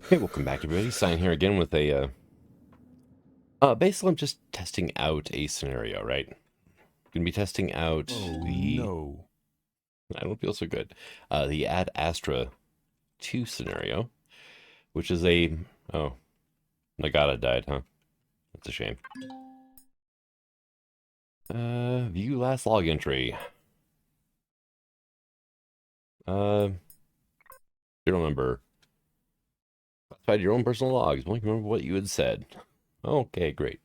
Hey, welcome back, everybody. Sign here again with a, basically I'm just testing out a scenario, right? Gonna be testing out No. I don't feel so good, the Ad Astra 2 scenario, which is oh, Nagata died, huh? That's a shame. View last log entry. Serial number. Classified your own personal logs. Won't remember what you had said. Okay, great.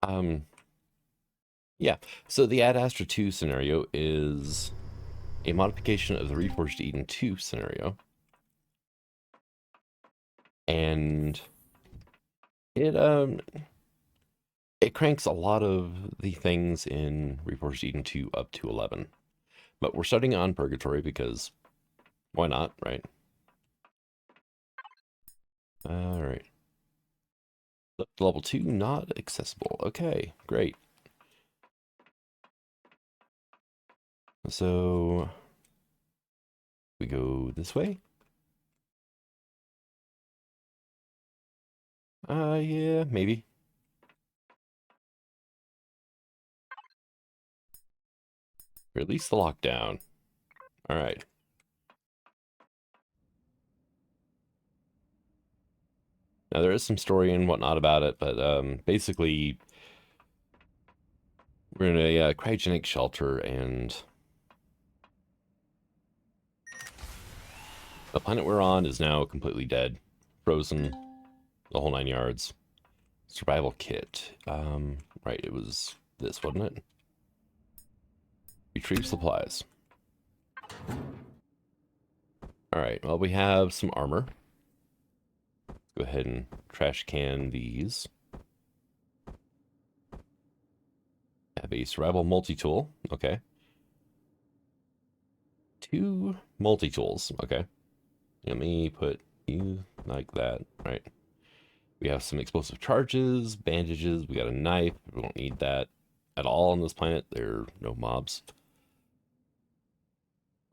Um, yeah. So the Ad Astra 2 scenario is a modification of the Reforged Eden 2 scenario. And it it cranks a lot of the things in Reforged Eden 2 up to 11. But we're starting on Purgatory because why not, right? All right. Level 2 not accessible. Okay, great. So we go this way. Yeah, maybe. Release the lockdown. All right. Now there is some story and whatnot about it, but basically we're in a cryogenic shelter, and the planet we're on is now completely dead, frozen, the whole 9 yards. Survival kit. Right, it was this, wasn't it? Retrieve supplies. All right, well, we have some armor. Go ahead and trash can these. Have a survival multi-tool. Okay. 2 multi-tools. Okay. Let me put you like that. Right. We have some explosive charges, bandages. We got a knife. We don't need that at all on this planet. There are no mobs.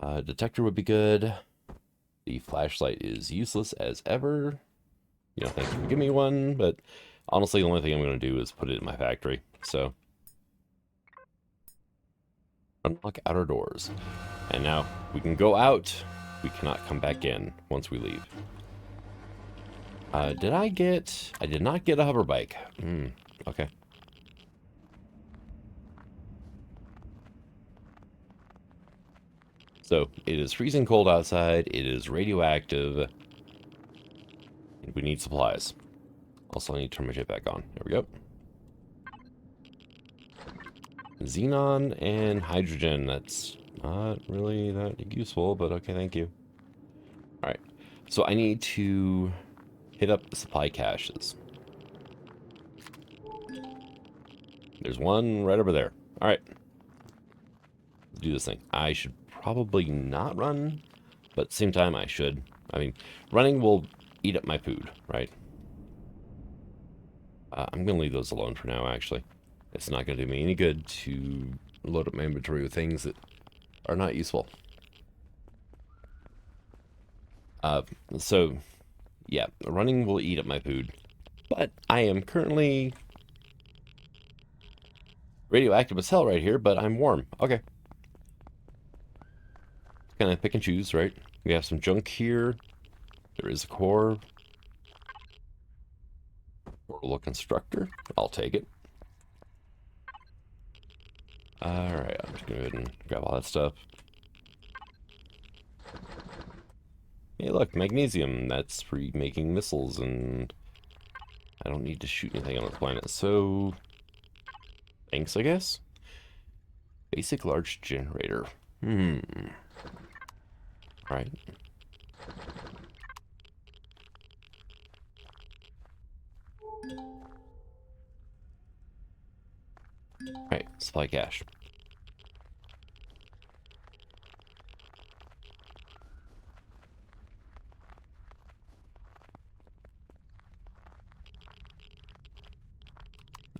Detector would be good. The flashlight is useless as ever. You know, thanks for giving me one, but honestly, the only thing I'm going to do is put it in my factory. So, unlock outer doors. And now we can go out. We cannot come back in once we leave. I did not get a hover bike. Okay. So it is freezing cold outside. It is radioactive. And we need supplies. Also, I need to turn my jet back on. There we go. Xenon and hydrogen. That's not really that useful, but okay, thank you. All right. So I need to hit up the supply caches. There's one right over there. All right. Let's do this thing. I should probably not run, but at the same time, I should. I mean, running will eat up my food, right? I'm going to leave those alone for now, actually. It's not going to do me any good to load up my inventory with things that are not useful. Uh, so, yeah, running will eat up my food. But I am currently radioactive as hell right here, but I'm warm. Okay. Kind of pick and choose, right? We have some junk here. There is a core. Portal constructor. I'll take it. Alright, I'm just going to go ahead and grab all that stuff. Hey, look, magnesium. That's for making missiles, and I don't need to shoot anything on the planet, so thanks, I guess. Basic large generator. Right. Right, supply cache.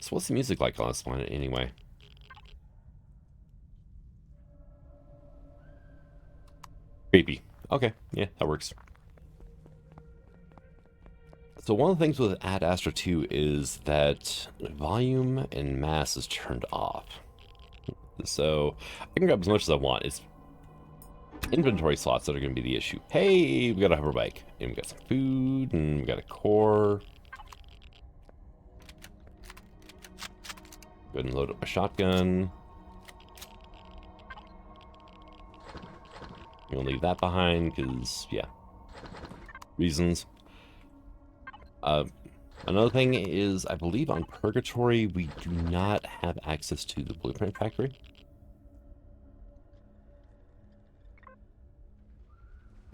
So what's the music like on this planet anyway? Creepy. Okay, yeah, that works. So one of the things with Add Astra 2 is that volume and mass is turned off. So I can grab as much as I want. It's inventory slots that are going to be the issue. Hey, we got a hover bike, and we got some food, and we got a core. Go ahead and load up a shotgun. We'll leave that behind because, yeah, reasons. Another thing is, I believe on Purgatory, we do not have access to the blueprint factory.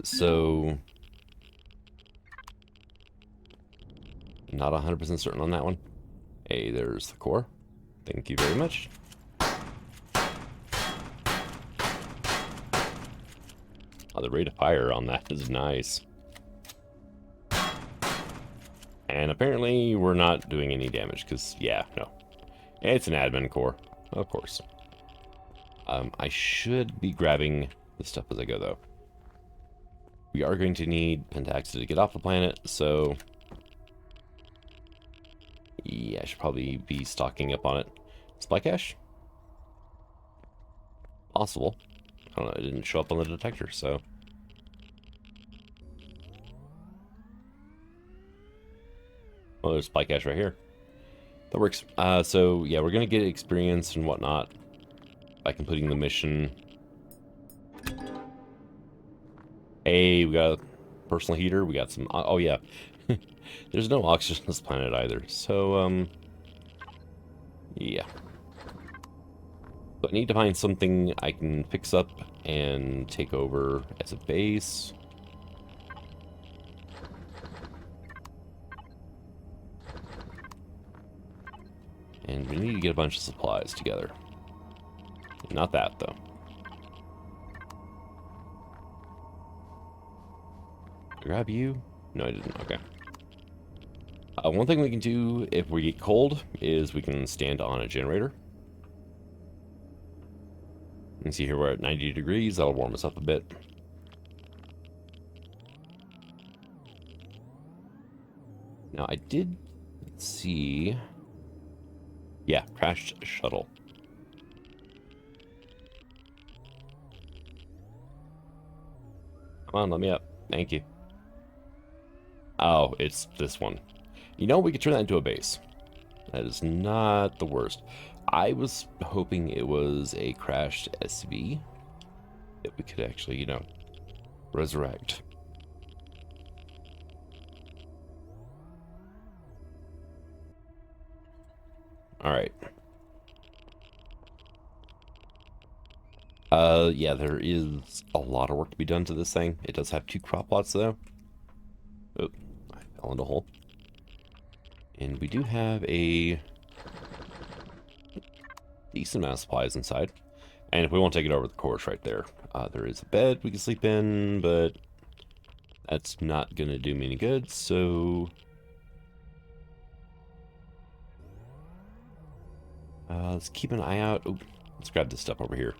So, not 100% certain on that one. Hey, there's the core. Thank you very much. Oh, the rate of fire on that is nice. And apparently we're not doing any damage because, yeah, no. It's an admin core, of course. I should be grabbing this stuff as I go, though. We are going to need Pentaxid to get off the planet, so... yeah, I should probably be stocking up on it. Supply cache? Possible. I don't know, it didn't show up on the detector, so... oh, there's supply cache right here. That works. So, yeah, we're going to get experience and whatnot by completing the mission. Hey, we got a personal heater. We got some... oh, yeah. There's no oxygen on this planet either. So, yeah. So I need to find something I can fix up and take over as a base. And we need to get a bunch of supplies together. Not that, though. Grab you? No, I didn't. Okay. One thing we can do if we get cold is we can stand on a generator. You can see here we're at 90 degrees. That'll warm us up a bit. Now, I did see... yeah, crashed shuttle. Come on, let me up. Thank you. Oh, it's this one. You know, we could turn that into a base. That is not the worst. I was hoping it was a crashed SV that we could actually, you know, resurrect. All right. Yeah, there is a lot of work to be done to this thing. It does have 2 crop plots, though. Oh, I fell into a hole. And we do have a decent amount of supplies inside. And if we won't take it over the course right there, there is a bed we can sleep in, but that's not going to do me any good, so... let's keep an eye out. Oh, let's grab this stuff over here.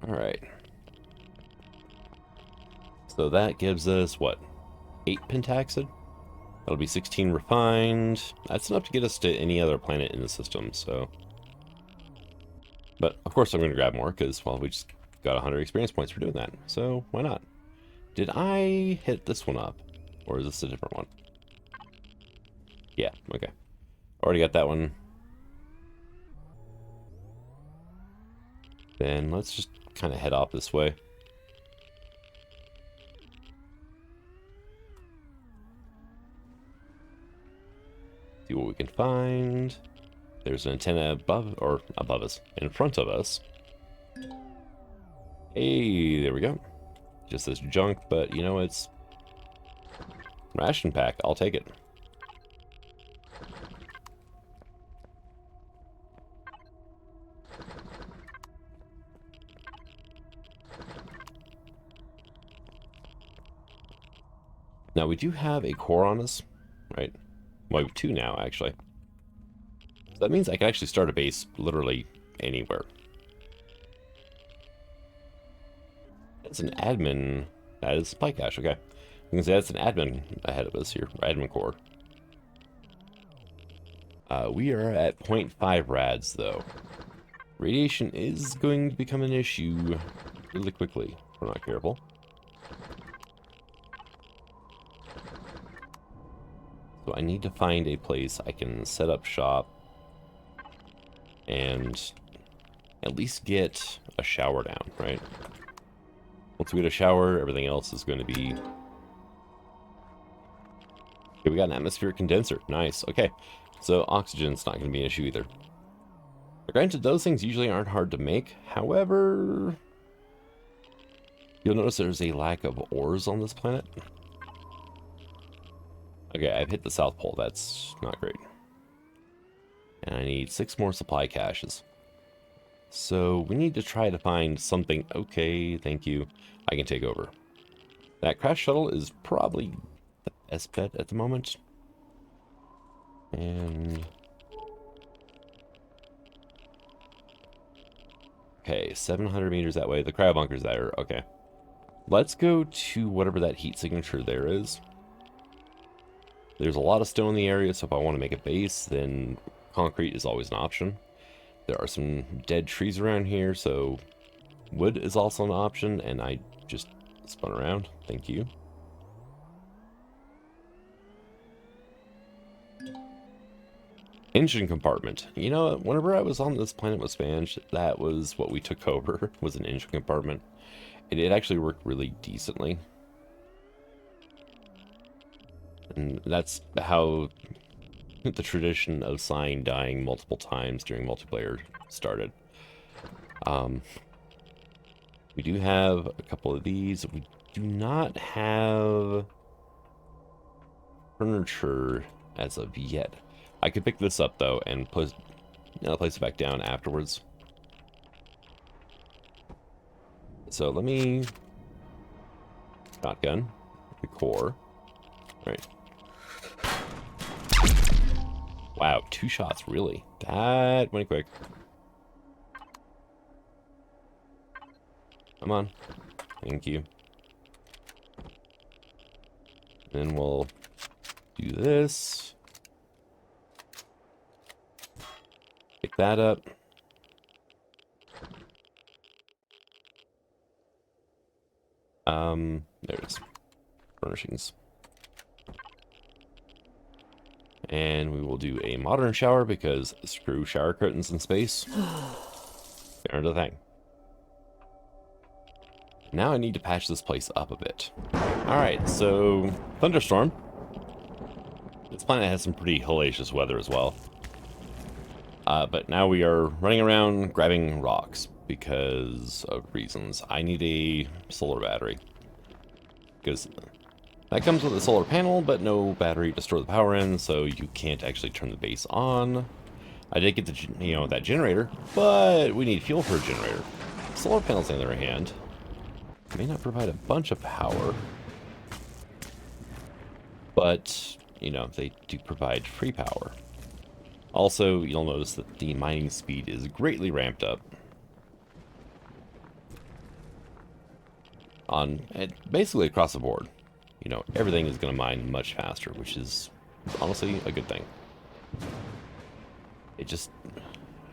Alright. So that gives us, what, 8 pentaxid? That'll be 16 refined. That's enough to get us to any other planet in the system, so... but, of course, I'm going to grab more, because, well, we just got 100 experience points for doing that. So, why not? Did I hit this one up? Or is this a different one? Yeah, okay. Already got that one. Then let's just kind of head off this way. See what we can find. There's an antenna above, or above us, in front of us. Hey, there we go. Just this junk, but you know, it's ration pack. I'll take it. Now, we do have a core on us, right? Well, we have 2 now, actually. So that means I can actually start a base literally anywhere. That's an admin. That is supply cache. Okay. You can say that's an admin ahead of us here. Admin core. We are at 0.5 rads, though. Radiation is going to become an issue really quickly if we're not careful. So I need to find a place I can set up shop and at least get a shower down, right? Once we get a shower, everything else is going to be... Okay, we got an atmospheric condenser. Nice. Okay. So oxygen's not going to be an issue either. Granted, those things usually aren't hard to make. However, you'll notice there's a lack of ores on this planet. Okay, I've hit the South Pole. That's not great. And I need 6 more supply caches. So we need to try to find something. Okay, thank you. I can take over. That crash shuttle is probably the best bet at the moment. And... okay, 700 meters that way. The cryo bunker's there. Okay. Let's go to whatever that heat signature there is. There's a lot of stone in the area, so if I want to make a base, then concrete is always an option. There are some dead trees around here, so wood is also an option, and I just spun around. Thank you. Engine compartment. You know, whenever I was on this planet with Spanj, that was what we took over, was an engine compartment. It actually worked really decently. And that's how the tradition of Sign dying multiple times during multiplayer started. We do have a couple of these. We do not have furniture as of yet. I could pick this up though and place it back down afterwards. So let me shotgun the core. Right. Wow, 2 shots, really? That went quick. Come on. Thank you. Then we'll do this. Pick that up. There it is. Furnishings. And we will do a modern shower because screw shower curtains in space. They're the thing. Now I need to patch this place up a bit. Alright, so thunderstorm. This planet has some pretty hellacious weather as well. But now we are running around grabbing rocks because of reasons. I need a solar battery. Because that comes with a solar panel, but no battery to store the power in, so you can't actually turn the base on. I did get the, that generator, but we need fuel for a generator. Solar panels, on the other hand, may not provide a bunch of power, but, they do provide free power. Also, you'll notice that the mining speed is greatly ramped up. Basically across the board. Everything is going to mine much faster, which is honestly a good thing. It just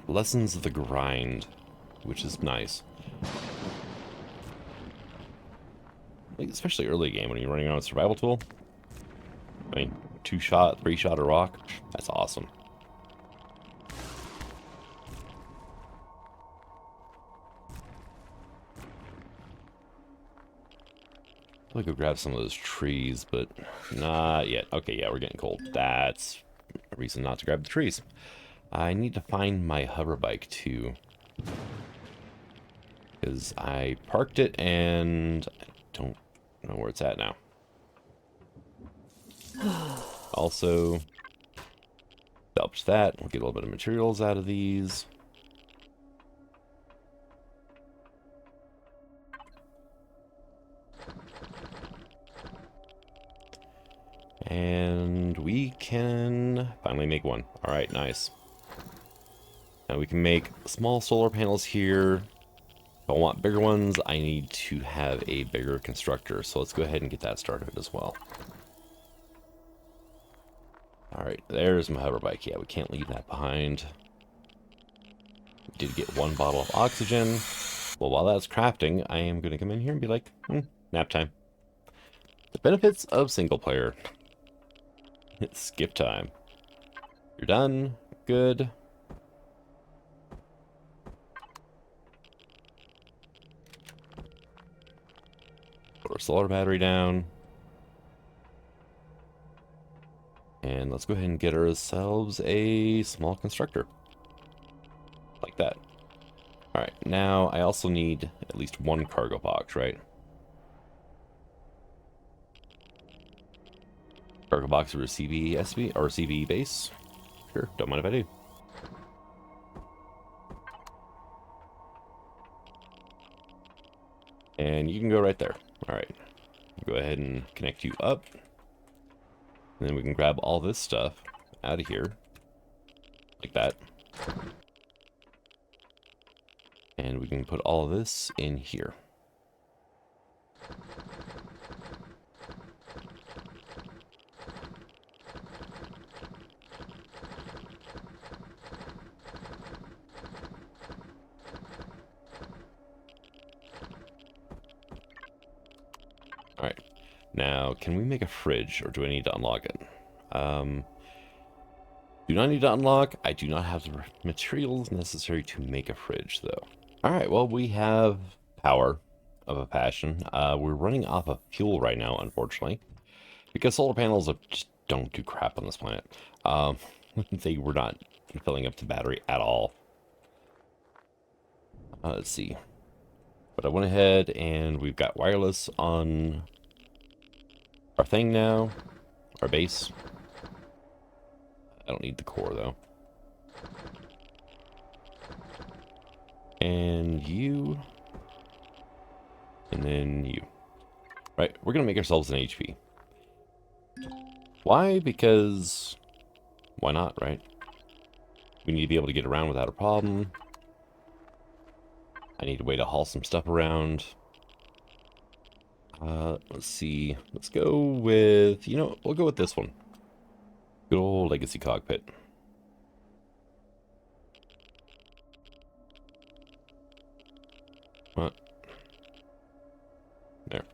lessens the grind, which is nice. Especially early game when you're running around with survival tool. I mean, 2-shot, 3-shot a rock, that's awesome. I'll go grab some of those trees, but not yet. Okay, yeah, we're getting cold. That's a reason not to grab the trees. I need to find my hover bike, too. Because I parked it, and I don't know where it's at now. Also, salvage that. We'll get a little bit of materials out of these. And we can finally make one. All right, nice. Now we can make small solar panels here. If I want bigger ones, I need to have a bigger constructor. So let's go ahead and get that started as well. Alright, there's my hover bike. Yeah, we can't leave that behind. We did get one bottle of oxygen. Well, while that's crafting, I am going to come in here and be like, nap time. The benefits of single player. It's skip time. You're done. Good. Put our solar battery down. And let's go ahead and get ourselves a small constructor. Like that. Alright, now I also need at least one cargo box, right? Cargo box or CV SV or CV base? Sure, don't mind if I do. And you can go right there. Alright. Go ahead and connect you up. And then we can grab all this stuff out of here. Like that. And we can put all of this in here. Alright. Now, can we make a fridge, or do I need to unlock it? Do not need to unlock. I do not have the materials necessary to make a fridge, though. Alright, well, we have power of a passion. We're running off of fuel right now, unfortunately. Because solar panels just don't do crap on this planet. They were not filling up the battery at all. Let's see. But I went ahead and we've got wireless on our thing now. Our base. I don't need the core, though. And you. And then you. Right, we're going to make ourselves an HP. Why? Because... why not, right? We need to be able to get around without a problem. I need a way to haul some stuff around. Let's see. Let's go with... you know, we'll go with this one. Good old Legacy Cockpit. What? There.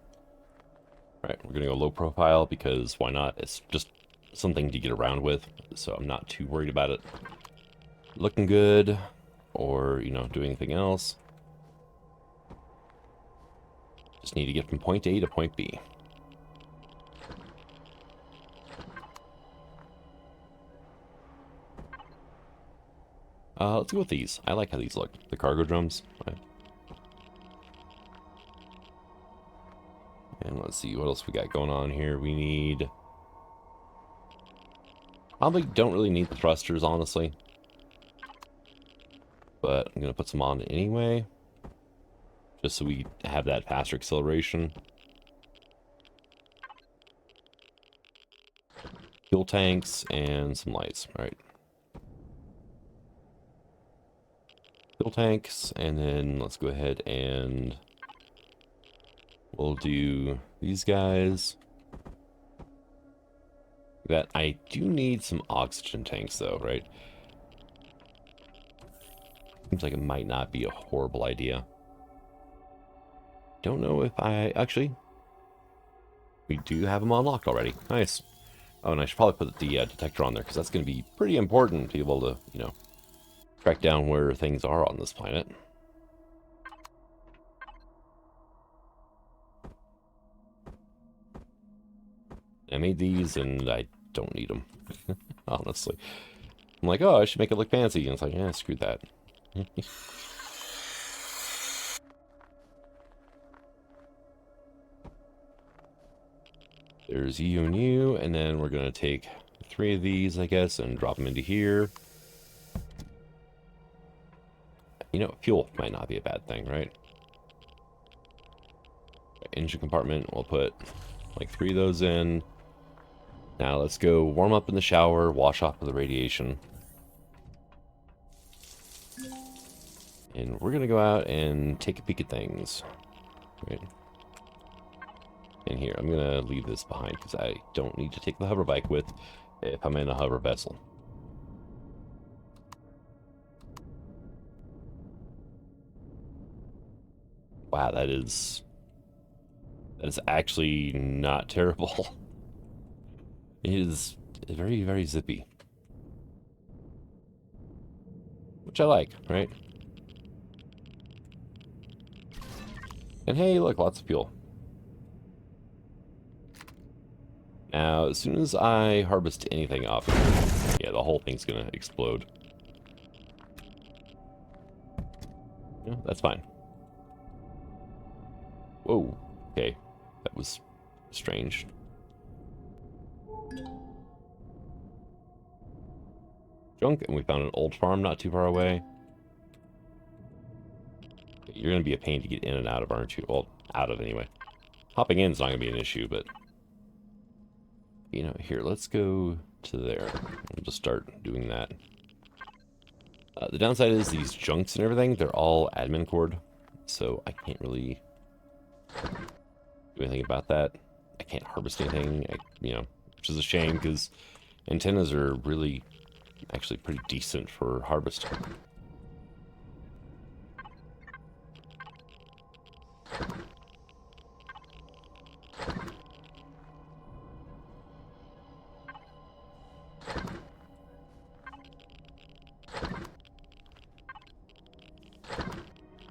Alright, we're gonna go low profile because why not? It's just something to get around with, so I'm not too worried about it looking good or, you know, do anything else. Just need to get from point A to point B. Let's go with these. I like how these look. The cargo drums. And let's see what else we got going on here. We need... probably don't really need the thrusters, honestly. But I'm going to put some on anyway. Just so we have that faster acceleration. Fuel tanks and some lights. All right. Fuel tanks, and then let's go ahead and we'll do these guys. That I do need some oxygen tanks though, right? Seems like it might not be a horrible idea. Don't know if I actually... we do have them unlocked already. Nice. Oh, and I should probably put the detector on there because that's going to be pretty important to be able to, you know, track down where things are on this planet. I made these and I don't need them, honestly. I'm like, oh, I should make it look fancy. And it's like, yeah, screw that. There's you and you, and then we're going to take 3 of these, I guess, and drop them into here. You know, fuel might not be a bad thing, right? Engine compartment, we'll put like 3 of those in. Now let's go warm up in the shower, wash off of the radiation. And we're going to go out and take a peek at things. Right. And here, I'm going to leave this behind because I don't need to take the hover bike with if I'm in a hover vessel. Wow, that is actually not terrible. It is very, very zippy. Which I like, right? And hey, look, lots of fuel. Now, as soon as I harvest anything off here, yeah, the whole thing's gonna explode. Yeah, that's fine. Whoa, okay. That was strange. Junk, and we found an old farm not too far away. You're gonna be a pain to get in and out of, aren't you? Well, out of anyway. Hopping in is not gonna be an issue, but... You know, here, let's go to there. We'll just start doing that. The downside is these junks and everything, they're all admin cord, so I can't really do anything about that. I can't harvest anything, you know, which is a shame because antennas are really actually pretty decent for harvesting.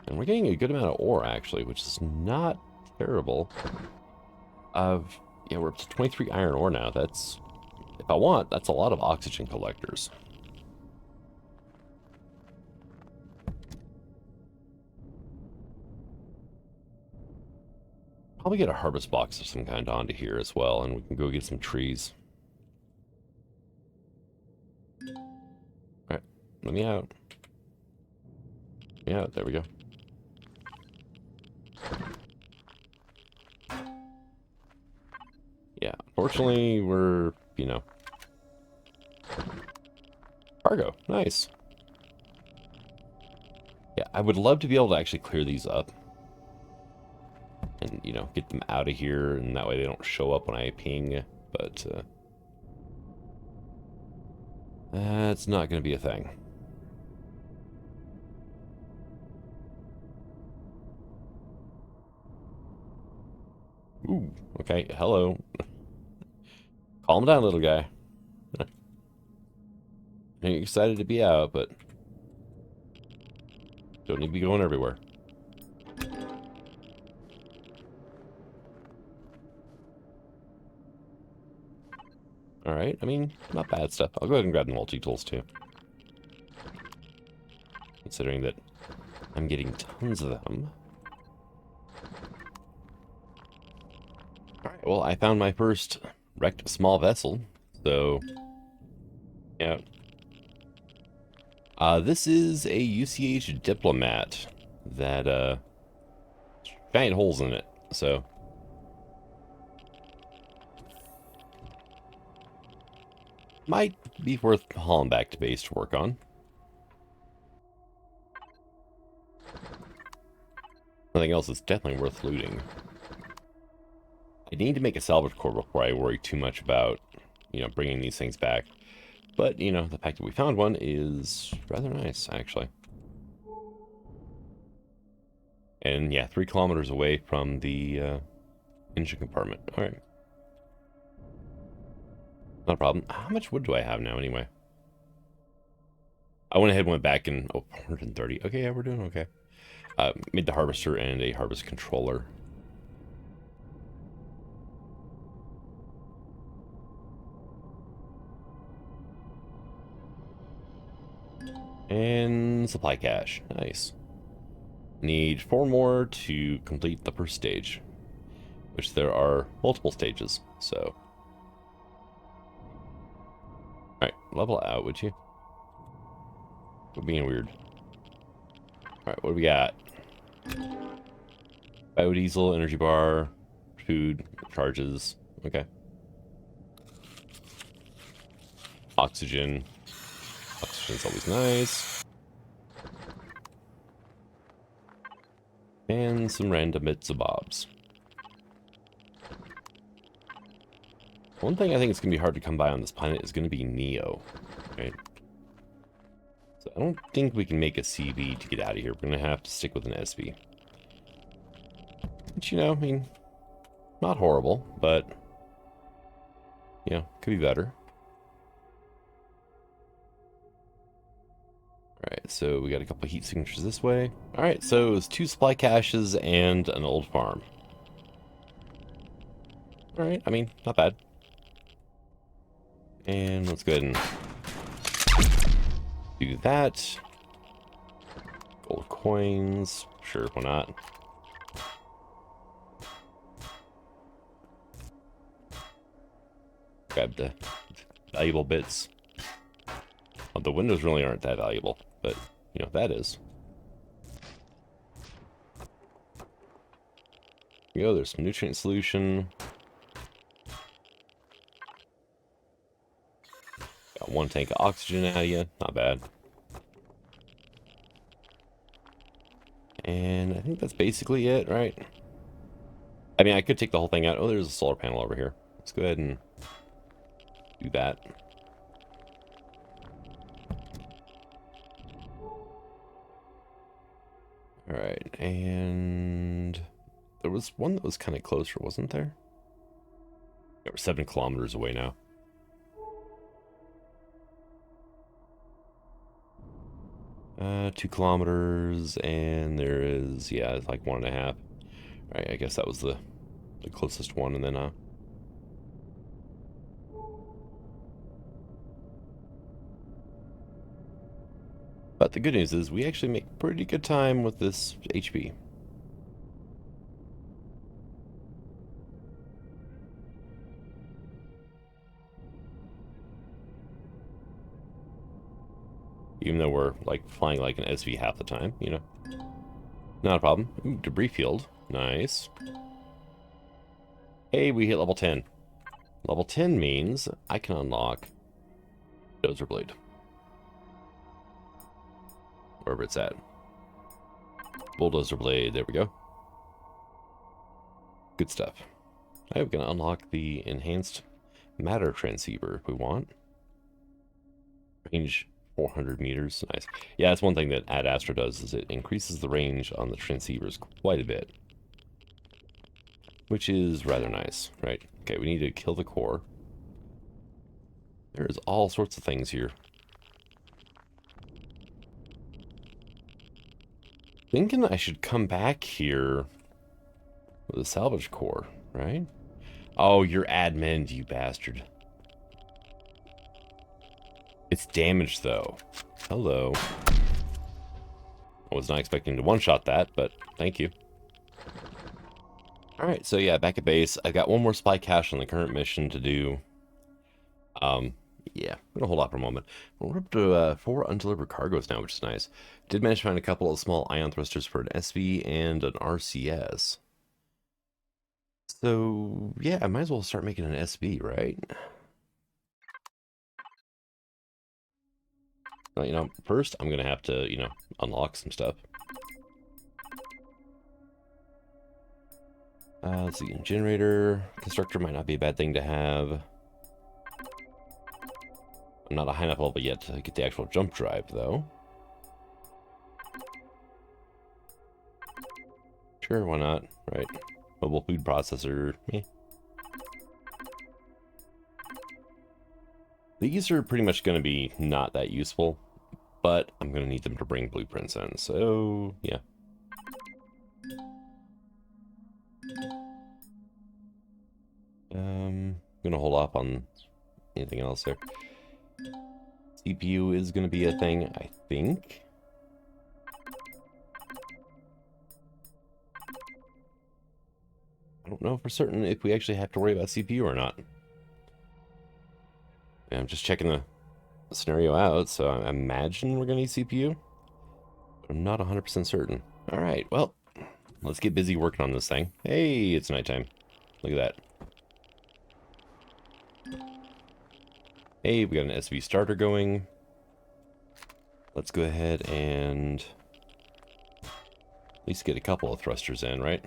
And we're getting a good amount of ore, actually, which is not terrible. Yeah, we're up to 23 iron ore now. That's, if I want, that's a lot of oxygen collectors. Probably get a harvest box of some kind onto here as well, and we can go get some trees. Alright, let me out. Yeah, there we go. Yeah, unfortunately, we're, you know... Cargo, nice. Yeah, I would love to be able to actually clear these up. And, you know, get them out of here, and that way they don't show up when I ping, but, that's not going to be a thing. Ooh, okay, hello. Calm down, little guy. I'm excited to be out, but don't need to be going everywhere. Alright, I mean, not bad stuff. I'll go ahead and grab the multi-tools, too. Considering that I'm getting tons of them. Alright, well, I found my first wrecked small vessel, so... Yeah. This is a UCH Diplomat that, giant holes in it, so... Might be worth hauling back to base to work on. Nothing else is definitely worth looting. I need to make a salvage core before I worry too much about, you know, bringing these things back. But, you know, the fact that we found one is rather nice, actually. And, yeah, 3 kilometers away from the engine compartment. All right. Not a problem. How much wood do I have now, anyway? I went ahead and went back and... Oh, 130. Okay, yeah, we're doing okay. Made the harvester and a harvest controller. And supply cache. Nice. Need 4 more to complete the first stage. Which there are multiple stages, so... Alright, level out, would you? Quit being weird. Alright, what do we got? Biodiesel, energy bar, food, charges. Okay. Oxygen. Oxygen's always nice. And some random bits of bobs. One thing I think it's going to be hard to come by on this planet is going to be Neo, right? So I don't think we can make a CV to get out of here. We're going to have to stick with an SV. Which, you know, I mean, not horrible, but, you know, could be better. Alright, so we got a couple of heat signatures this way. Alright, so it's 2 supply caches and an old farm. Alright, I mean, not bad. And let's go ahead and do that. Gold coins. Sure, why not? Grab the valuable bits. Well, the windows really aren't that valuable, but, you know, that is. Here we go, there's some nutrient solution. Got 1 tank of oxygen out of you, not bad. And I think that's basically it, right? I mean, I could take the whole thing out. Oh, there's a solar panel over here. Let's go ahead and do that. Alright, and there was one that was kind of closer, wasn't there? Yeah, we're 7 kilometers away now. Uh, 2 kilometers, and there is, yeah, it's like 1.5. Alright, I guess that was the closest one, and then, But the good news is we actually make pretty good time with this HP. Even though we're, like, flying like an SV half the time, you know. Not a problem. Ooh, debris field. Nice. Hey, we hit level 10. Level 10 means I can unlock Dozer Blade. Wherever it's at. Bulldozer Blade, there we go. Good stuff. I'm going to unlock the enhanced matter transceiver if we want. Range 400 meters, nice. Yeah, that's one thing that Ad Astra does, is it increases the range on the transceivers quite a bit. Which is rather nice, right? Okay, we need to kill the core. There's all sorts of things here. Thinking I should come back here with a salvage core, right? Oh, you're admin, you bastard. It's damaged, though. Hello. I was not expecting to one-shot that, but thank you. Alright, so yeah, back at base. I've got one more spy cache on the current mission to do. Yeah, I'm gonna hold off for a moment. We're up to 4 undelivered cargoes now, which is nice. Did manage to find a couple of small ion thrusters for an SV and an RCS. So, yeah, I might as well start making an SV, right? Well, you know, first I'm gonna have to, you know, unlock some stuff. Let's see, generator, constructor might not be a bad thing to have. I'm not a high enough level yet to get the actual jump drive, though. Sure, why not, right? Mobile food processor, eh. These are pretty much going to be not that useful, but I'm going to need them to bring blueprints in, so yeah. I'm going to hold off on anything else there. CPU is going to be a thing, I think. I don't know for certain if we actually have to worry about CPU or not. Yeah, I'm just checking the scenario out, so I imagine we're going to need CPU. But I'm not 100% certain. Alright, well, let's get busy working on this thing. Hey, it's nighttime. Look at that. Hey, we got an SV starter going. Let's go ahead and At least get a couple of thrusters in, right?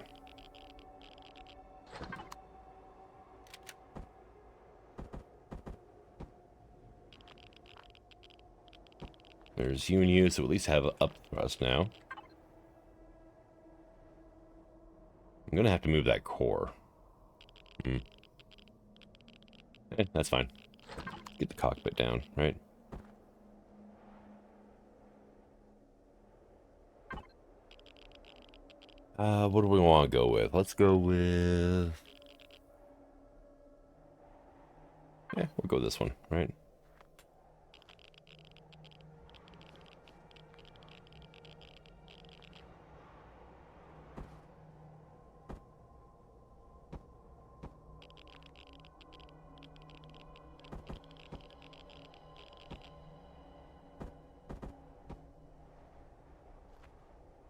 There's U and U, so at least have up thrust now. I'm gonna have to move that core. That's fine. Get the cockpit down, right? What do we want to go with? Let's go with... Yeah, we'll go this one, right?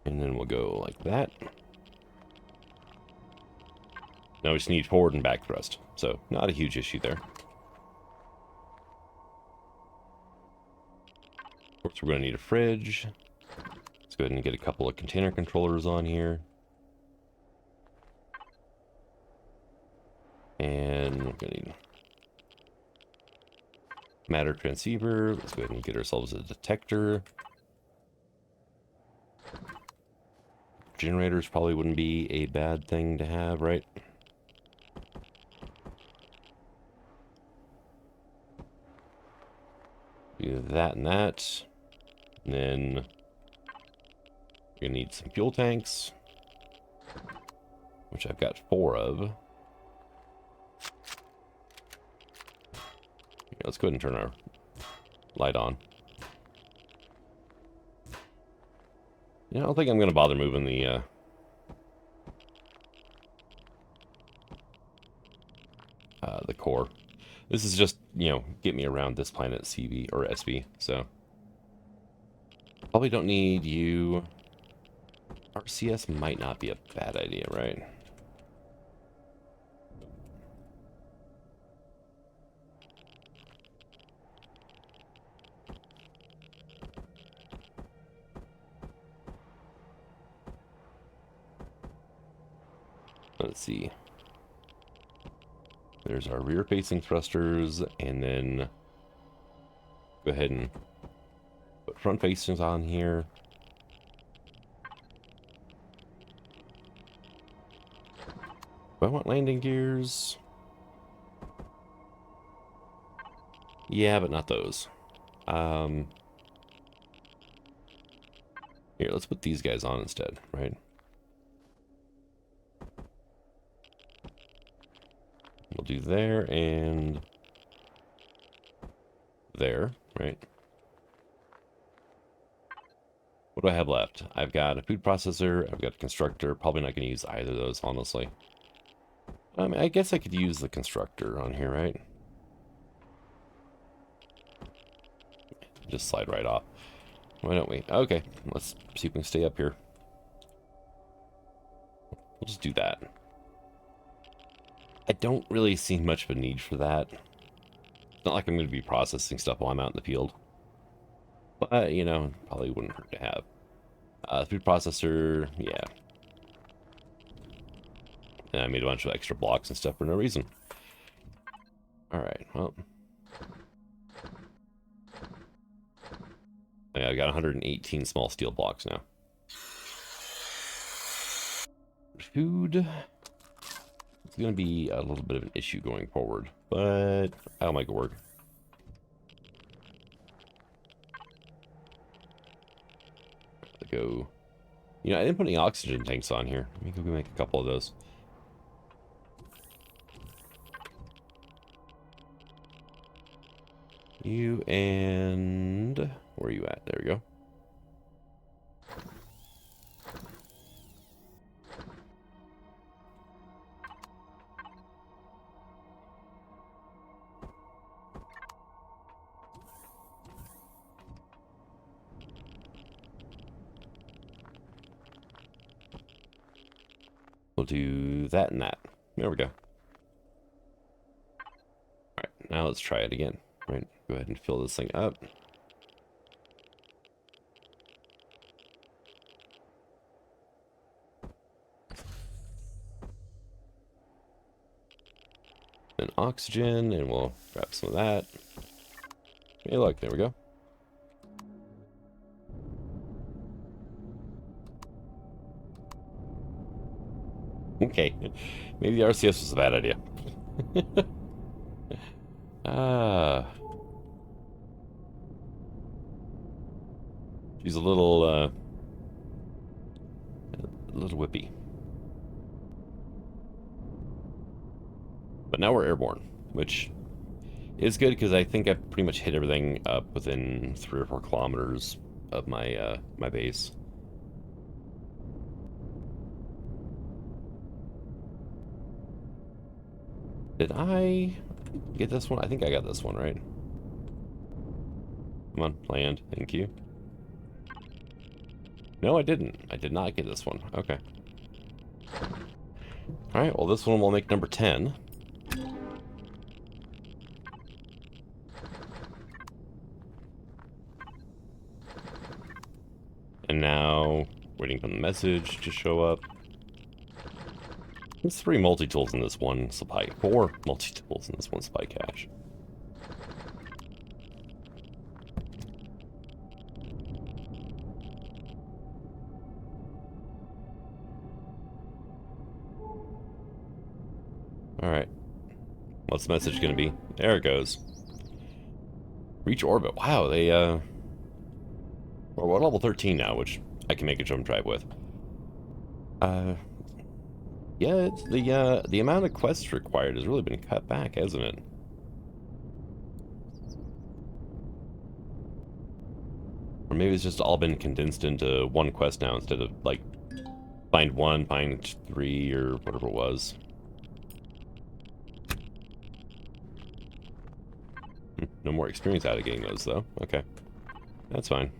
And then we'll go like that. Now we just need forward and back thrust, so not a huge issue there. Of course, we're going to need a fridge. Let's go ahead and get a couple of container controllers on here. And we're going to need matter transceiver. Let's go ahead and get ourselves a detector. Generators probably wouldn't be a bad thing to have, right? Do that and that. And then we're going to need some fuel tanks, which I've got 4 of. Yeah, let's go ahead and turn our light on. Yeah, I don't think I'm going to bother moving the core. This is just, you know, get me around this planet CV or SV, so. Probably don't need you. RCS might not be a bad idea, right? Let's see. There's our rear-facing thrusters, and then go ahead and put front facings on here. Do I want landing gears? Yeah, but not those. Here, let's put these guys on instead, right? We'll do there and there, right? What do I have left? I've got a food processor, I've got a constructor. Probably not going to use either of those, honestly. I mean, I guess I could use the constructor on here, right? Just slide right off. Why don't we? Okay, let's see if we can stay up here. We'll just do that. I don't really see much of a need for that. It's not like I'm going to be processing stuff while I'm out in the field. But, you know, probably wouldn't hurt to have. Food processor, yeah. And I made a bunch of extra blocks and stuff for no reason. Alright, well. Yeah, I've got 118 small steel blocks now. Food. It's going to be a little bit of an issue going forward, but I'll make it work. Go. You know, I didn't put any oxygen tanks on here. Maybe we can make a couple of those. You and... Where are you at? There we go. We'll do that and that. There we go. Alright, now let's try it again. Right, go ahead and fill this thing up. and oxygen, and we'll grab some of that. Hey, look, there we go. Okay, maybe the RCS was a bad idea. She's a little whippy. But now we're airborne, which is good because I think I've pretty much hit everything up within 3 or 4 kilometers of my my base. Did I get this one? I think I got this one, right? Come on, land. Thank you. No, I didn't. I did not get this one. Okay. Alright, well this one will make number 10. And now, waiting for the message to show up. There's 3 multi-tools in this one supply. 4 multi-tools in this one supply cache. Alright. What's the message going to be? There it goes. Reach orbit. Wow, they, we're level 13 now, which I can make a jump drive with. Yeah, it's the amount of quests required has really been cut back, hasn't it? Or maybe it's just all been condensed into one quest now instead of, like, find 1, find 3, or whatever it was. No more experience out of getting those, though. Okay. That's fine.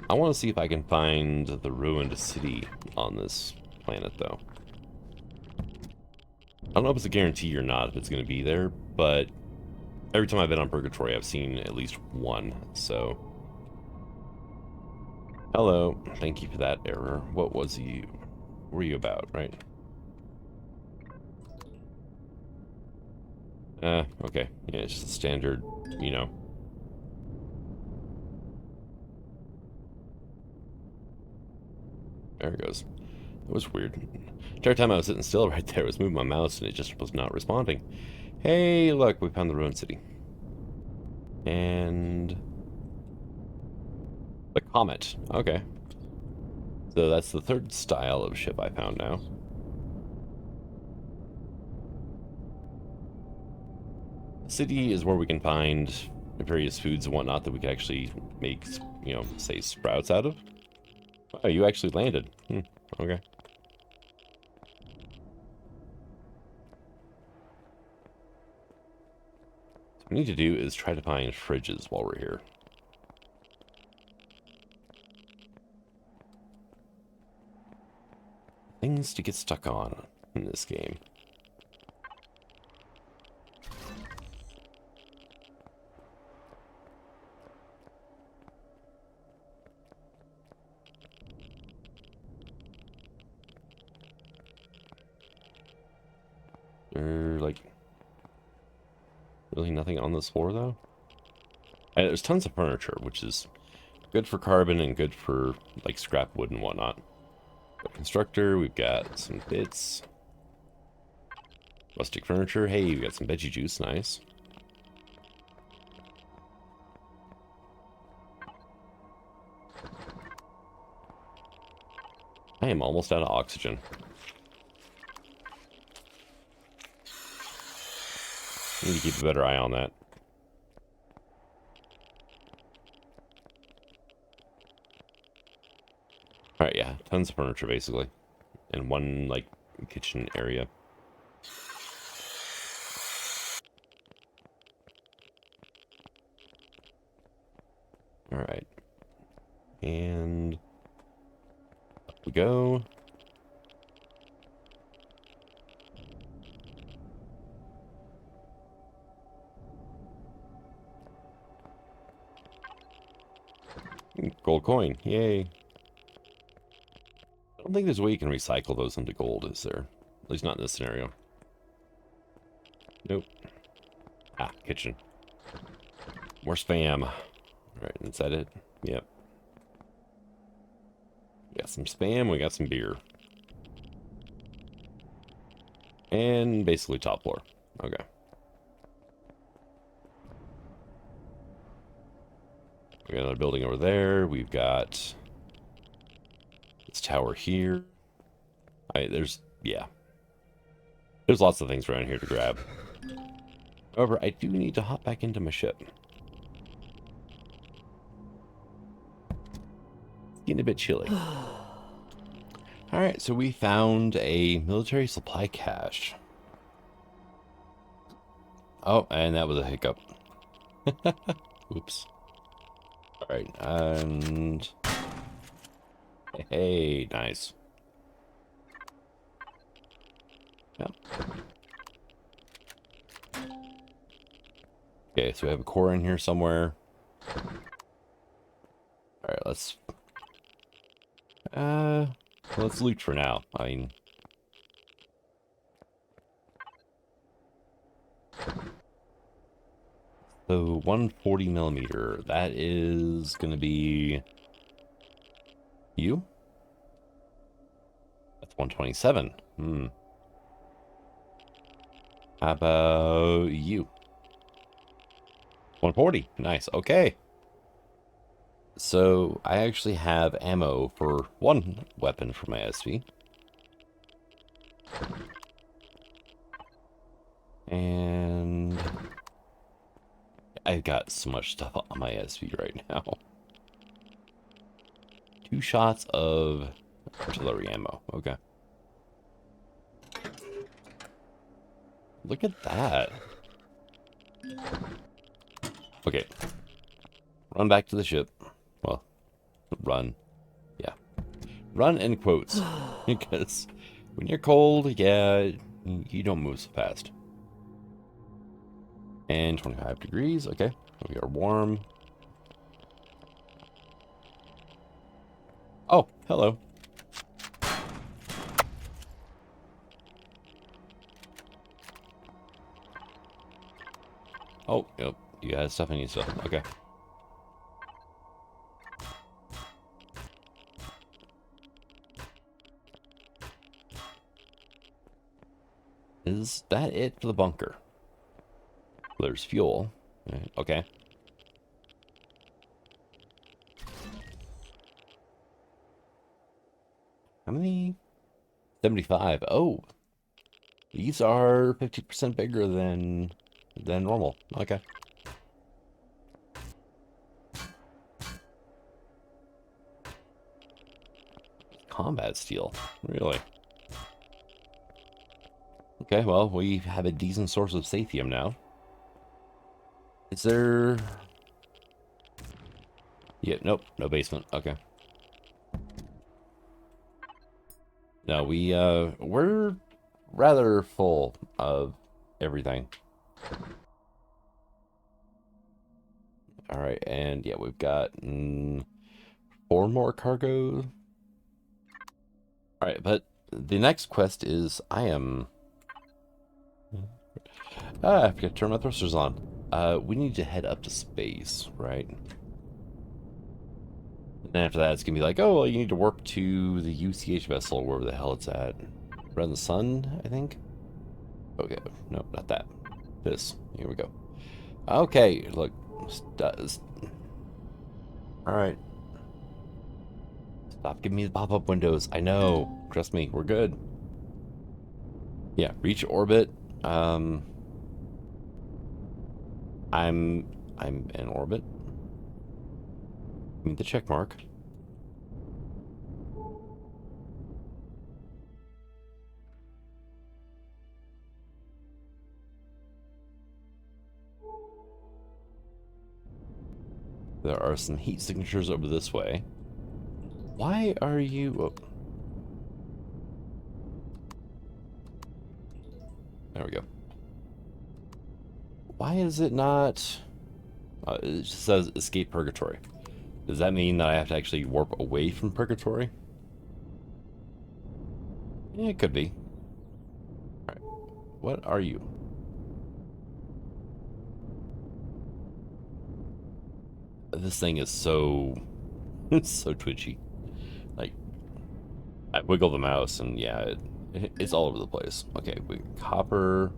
I want to see if I can find the ruined city on this planet, though. I don't know if it's a guarantee or not if it's going to be there, but every time I've been on Purgatory, I've seen at least one, so... Hello. Thank you for that error. What was you... What were you about, right? Okay. Yeah, it's just a standard, you know. There it goes. That was weird. The entire time I was sitting still right there, I was moving my mouse and it just was not responding. Hey, look, we found the ruined city. And... the Comet. Okay. So that's the 3rd style of ship I found now. The city is where we can find various foods and whatnot that we can actually make, you know, say sprouts out of. Oh, you actually landed. Okay. What we need to do is try to find fridges while we're here. Things to get stuck on in this game. Like, really nothing on this floor, though? There's tons of furniture, which is good for carbon and good for, like, scrap wood and whatnot. Constructor, we've got some bits. Rustic furniture. Hey, we got some veggie juice. Nice. I am almost out of oxygen. Need to keep a better eye on that. Alright, yeah. Tons of furniture, basically. And one, like, kitchen area. Alright. And... up we go. Gold coin. Yay. don't think there's a way you can recycle those into gold, is there? At least not in this scenario. Nope. Ah, kitchen. More spam. Alright, is that it? Yep. We got some spam, we got some beer. And basically top floor. Okay. We got another building over there. We've got this tower here. There's lots of things around here to grab. However, I do need to hop back into my ship. It's getting a bit chilly. Alright, so we found a military supply cache. Oh, and that was a hiccup. Oops. Alright, and... Hey, nice. Yep. Okay, so we have a core in here somewhere. Alright, let's loot for now. I mean... So, 140 millimeter. That is gonna be... You? That's 127. Hmm. How about you? 140. Nice. Okay. So, I actually have ammo for one weapon for my SV. And... I've got so much stuff on my SV right now. 2 shots of artillery ammo. Okay. Look at that. Okay. Run back to the ship. Well, run. Yeah. Run in quotes. Because when you're cold, yeah, you don't move so fast. And 25 degrees. Okay. We are warm. Oh, hello. Oh, yep. You got stuff I need stuff. Okay. Is that it for the bunker? There's fuel. Okay. How many? 75. Oh. These are 50% bigger than normal. Okay. Combat steel. Really? Okay, well, we have a decent source of sathium now. Is there... Yeah, nope, no basement. Okay. No, we're rather full of everything. Alright, and yeah, we've got 4 more cargo. Alright, but the next quest is I forgot to turn my thrusters on. We need to head up to space, right? And after that, it's gonna be like, oh, well, you need to warp to the UCH vessel, wherever the hell it's at. Around the sun, I think? Okay, no, not that. This. Here we go. Okay, look. Alright. Stop giving me the pop-up windows. I know. Trust me, we're good. Yeah, reach orbit. I'm in orbit. I mean the check mark. There are some heat signatures over this way. Why are you... Oh. There we go. Why is it not... it just says escape Purgatory. Does that mean that I have to actually warp away from Purgatory? Yeah, it could be. All right. What are you? This thing is so it's so twitchy. Like I wiggle the mouse and yeah, it's all over the place. Okay, we got copper.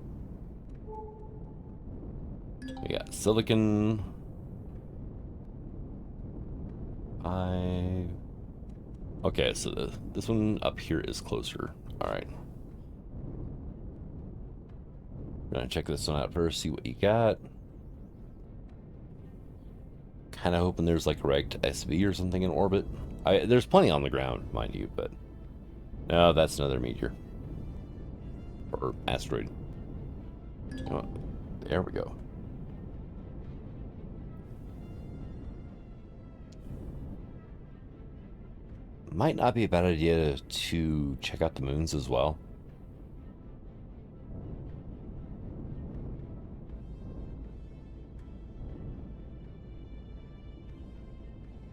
We got silicon. Okay, so this one up here is closer. All right. We're gonna check this one out first, see what you got. Kind of hoping there's like a rect SV or something in orbit. There's plenty on the ground, mind you, but no, that's another meteor or asteroid. Oh, there we go. Might not be a bad idea to check out the moons as well.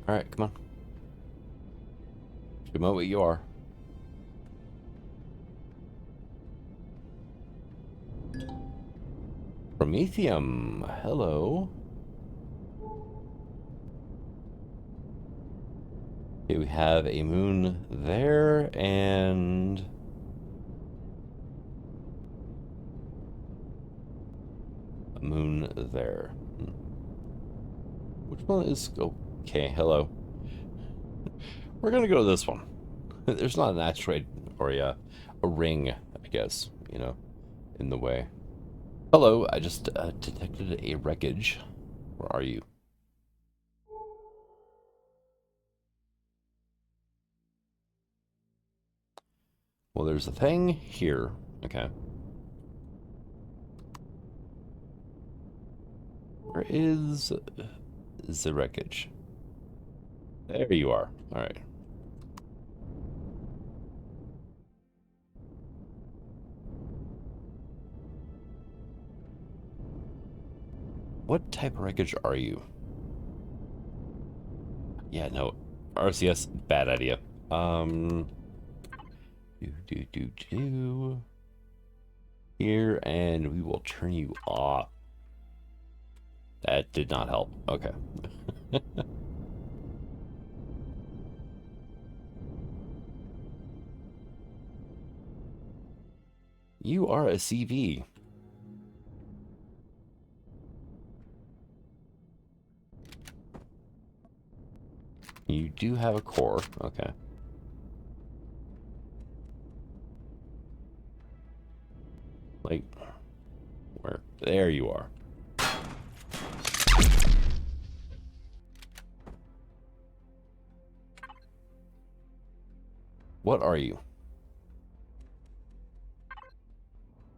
All right, come on. Come on, what you are. Promethium, hello. Okay, we have a moon there and a moon there. Which one is okay? Hello. We're gonna go to this one. There's not an asteroid or a ring, I guess, you know, in the way. Hello, I just detected a wreckage. Where are you? Well, there's a thing here. Okay. Where is the wreckage? There you are. All right. What type of wreckage are you? Yeah, no. RCS, bad idea. Do. Here, and we will turn you off. That did not help. Okay. You are a CV. You do have a core. Okay. Like, where? There you are. What are you?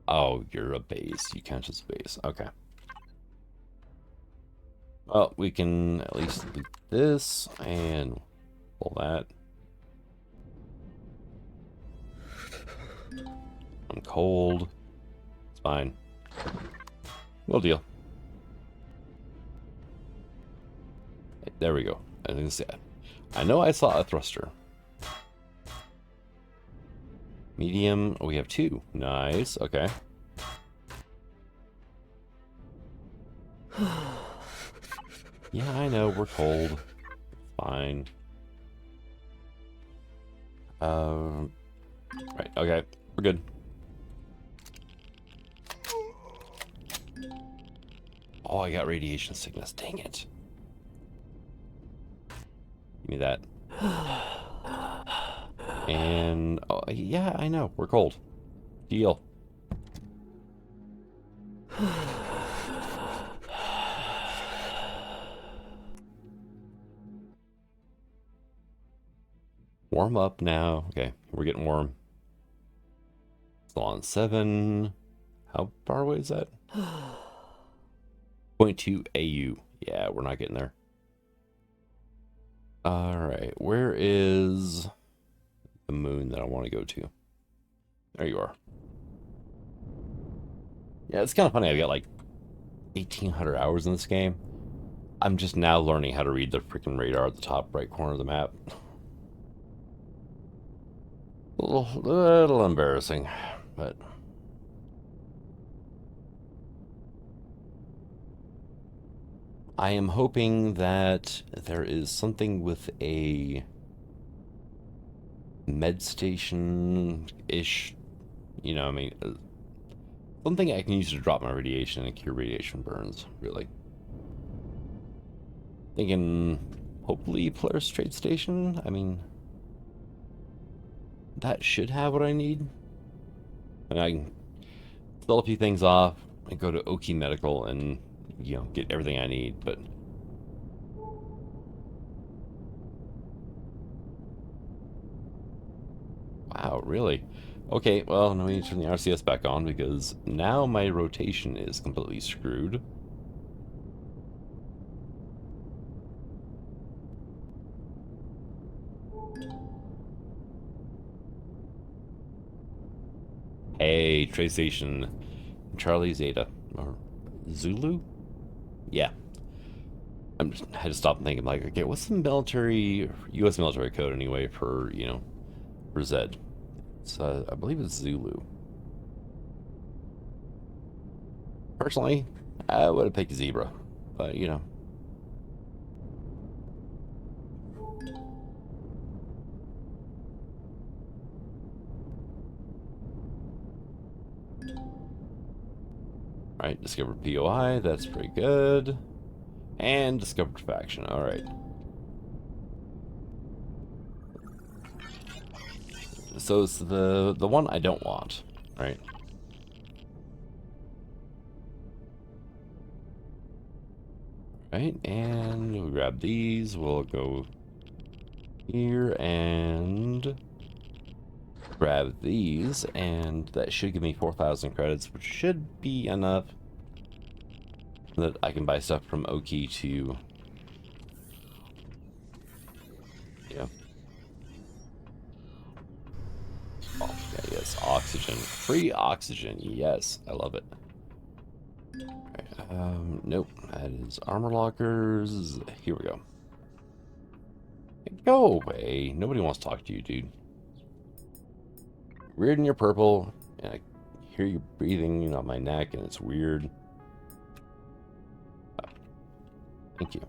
Oh, you're a base. You count as a base. Okay. Well, we can at least do this and pull that. I'm cold. It's fine. We'll deal. There we go. I know I saw a thruster. Medium. Oh, we have two. Nice. Okay. Yeah, I know. We're cold. It's fine. Right. Okay. We're good. Oh, I got radiation sickness. Dang it. Give me that. And, oh, yeah, I know. We're cold. Deal. Warm up now. Okay, we're getting warm. Still on 7. How far away is that? 0.2 AU. Yeah, we're not getting there. All right, where is the moon that I want to go to? There you are. Yeah, it's kind of funny. I've got like 1,800 hours in this game. I'm just now learning how to read the freaking radar at the top right corner of the map. little embarrassing, but I am hoping that there is something with a med station-ish, you know, I mean, something I can use to drop my radiation and cure radiation burns, really. Thinking, hopefully, Polaris Trade Station? I mean, that should have what I need. And I can sell a few things off and go to Oki Medical and, you know, get everything I need, but... Wow, really? Okay, well, now we need to turn the RCS back on because now my rotation is completely screwed. Hey, Trade Station Charlie Zeta. Or Zulu? Yeah. I had to stop and think. I'm like, okay, what's the military, U.S. military code anyway for, you know, for Zed? So I believe it's Zulu. Personally, I would have picked Zebra, but you know. Alright, discovered POI, that's pretty good. And discovered faction, alright. So it's the one I don't want, right? Right, and we'll grab these, we'll go here and grab these, and that should give me 4,000 credits, which should be enough that I can buy stuff from Oki to... Yeah. Oh, yeah, yes, oxygen. Free oxygen, yes, I love it. Right, nope, that is armor lockers. Here we go. Go away. Nobody wants to talk to you, dude. Weird and you're purple, and I hear you breathing on my neck, and it's weird. Oh, thank you.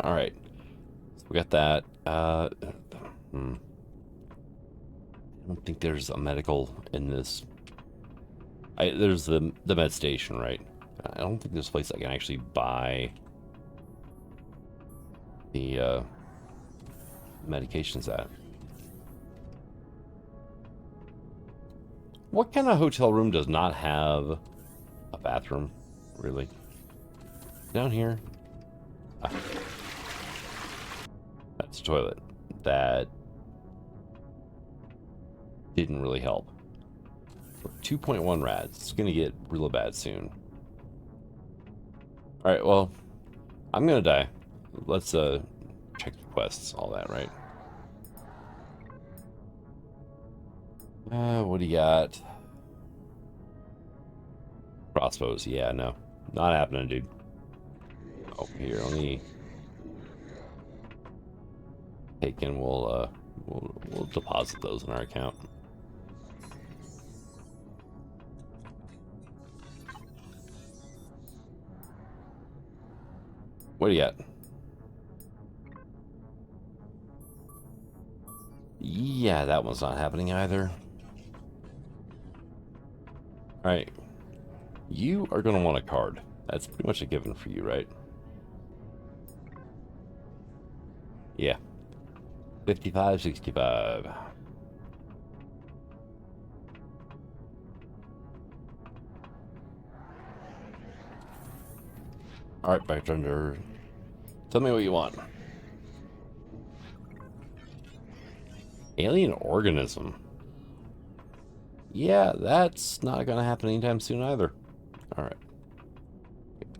All right, so we got that. I don't think there's a medical in this. There's the med station, right? I don't think there's a place I can actually buy the medications at. What kind of hotel room does not have a bathroom, really? Down here. Ah. That's a toilet. That didn't really help. 2.1 rads. It's gonna get real bad soon. Alright, well, I'm gonna die. Let's check the quests, all that, right? What do you got? Crossbows, yeah, no. Not happening, dude. Oh, here, let me take in, we'll deposit those in our account. What do you got? Yeah, that one's not happening either. Alright. You are going to want a card. That's pretty much a given for you, right? Yeah. 55, 65. Alright, bartender. Tell me what you want. Alien organism. Yeah, that's not gonna happen anytime soon either. Alright.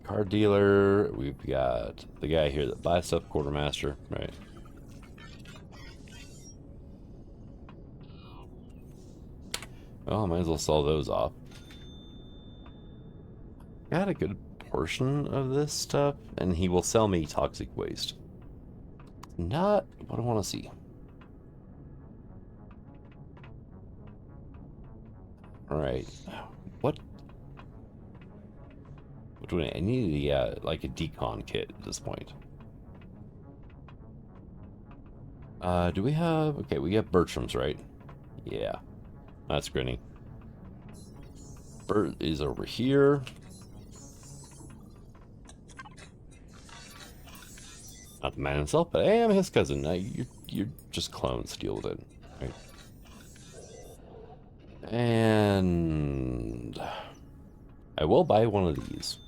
Card dealer. We've got the guy here that buys stuff, quartermaster, right? Well, I might as well sell those off. got a good portion of this stuff, and he will sell me toxic waste. Not what I want to see. All right, what do I need? Like a decon kit at this point. Do we have? Okay, we got Bertram's, right? Yeah, that's Grinny. Bert is over here. Not the man himself, but I am his cousin. You're just clones. Deal with it, right? And I will buy one of these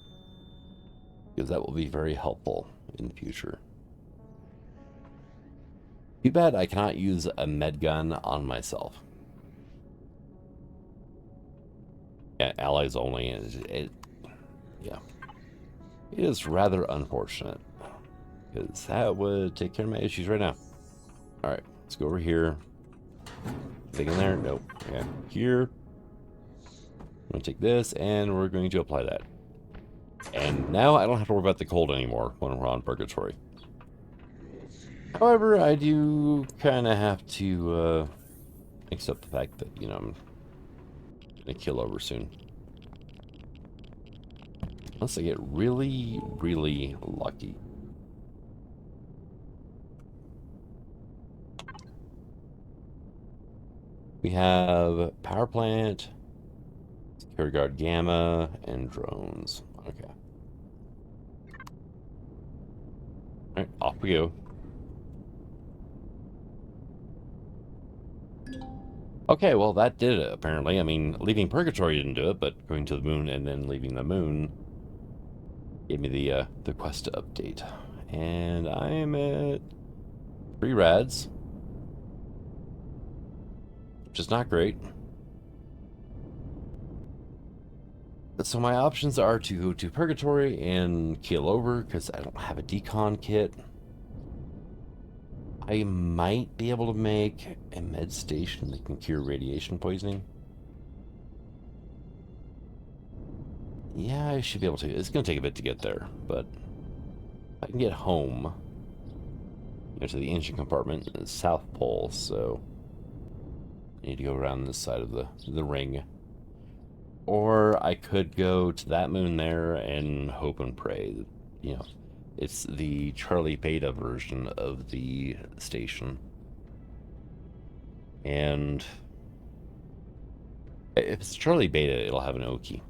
because that will be very helpful in the future. Too bad I cannot use a med gun on myself. Yeah, allies only. Yeah, it is rather unfortunate because that would take care of my issues right now. All right, let's go over here. Anything in there? Nope. Okay, here. I'm going to take this, and we're going to apply that. And now I don't have to worry about the cold anymore when we're on Purgatory. However, I do kind of have to accept the fact that, you know, I'm going to kill over soon. Unless I get really, really lucky. We have power plant, security guard gamma, and drones. Okay. Alright, off we go. Okay, well that did it, apparently. I mean, leaving Purgatory didn't do it, but going to the moon and then leaving the moon gave me the quest update. And I am at 3 rads, which is not great. So my options are to go to Purgatory and keel over, because I don't have a decon kit. I might be able to make a med station that can cure radiation poisoning. Yeah, I should be able to. It's going to take a bit to get there, but I can get home, you know, to the engine compartment in the South Pole, so I need to go around this side of the ring. Or I could go to that moon there and hope and pray that, you know, it's the Charlie Beta version of the station. And if it's Charlie Beta, it'll have an Oki.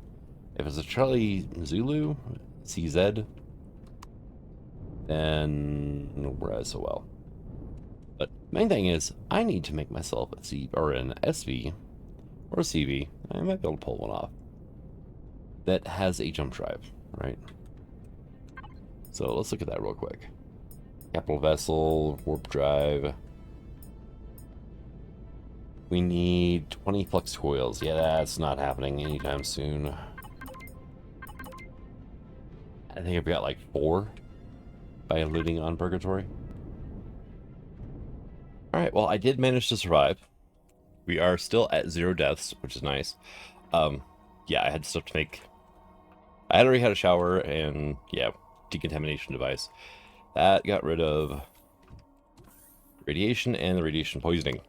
If it's a Charlie Zulu, CZ, then we're SOL. But main thing is, I need to make myself a C or an SV or a CV. I might be able to pull one off that has a jump drive, right? So let's look at that real quick. Capital vessel, warp drive. We need 20 flux coils. Yeah, that's not happening anytime soon. I think I've got like 4 by looting on Purgatory. Alright, well, I did manage to survive. We are still at 0 deaths, which is nice. Yeah, I had stuff to make. I had already had a shower and, yeah, decontamination device. That got rid of radiation and the radiation poisoning.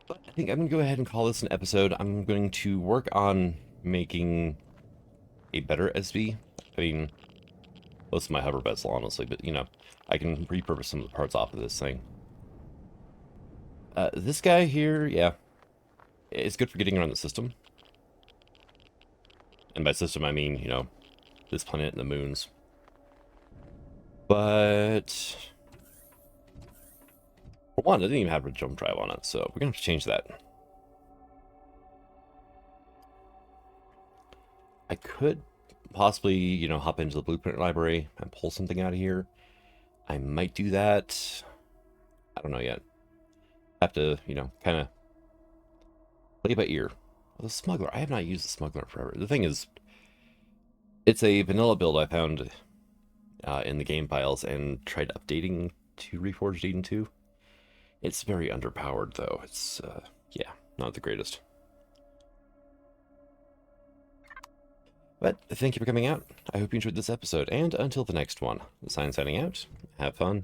But I think I'm going to go ahead and call this an episode. I'm going to work on making a better SV. I mean, most of my hover vessel, honestly, but, you know, I can repurpose some of the parts off of this thing. This guy here, yeah, it's good for getting around the system. And by system, I mean, you know, this planet and the moons. But for one, it didn't even have a jump drive on it, so we're gonna have to change that. I could possibly, you know, hop into the blueprint library and pull something out of here. I might do that. I don't know yet. I have to, you know, kind of play by ear. Well, the smuggler, I have not used the smuggler forever. The thing is, it's a vanilla build I found in the game files and tried updating to Reforged Eden 2. It's very underpowered, though. It's, yeah, not the greatest. But thank you for coming out. I hope you enjoyed this episode, and until the next one, the sign signing out. Have fun.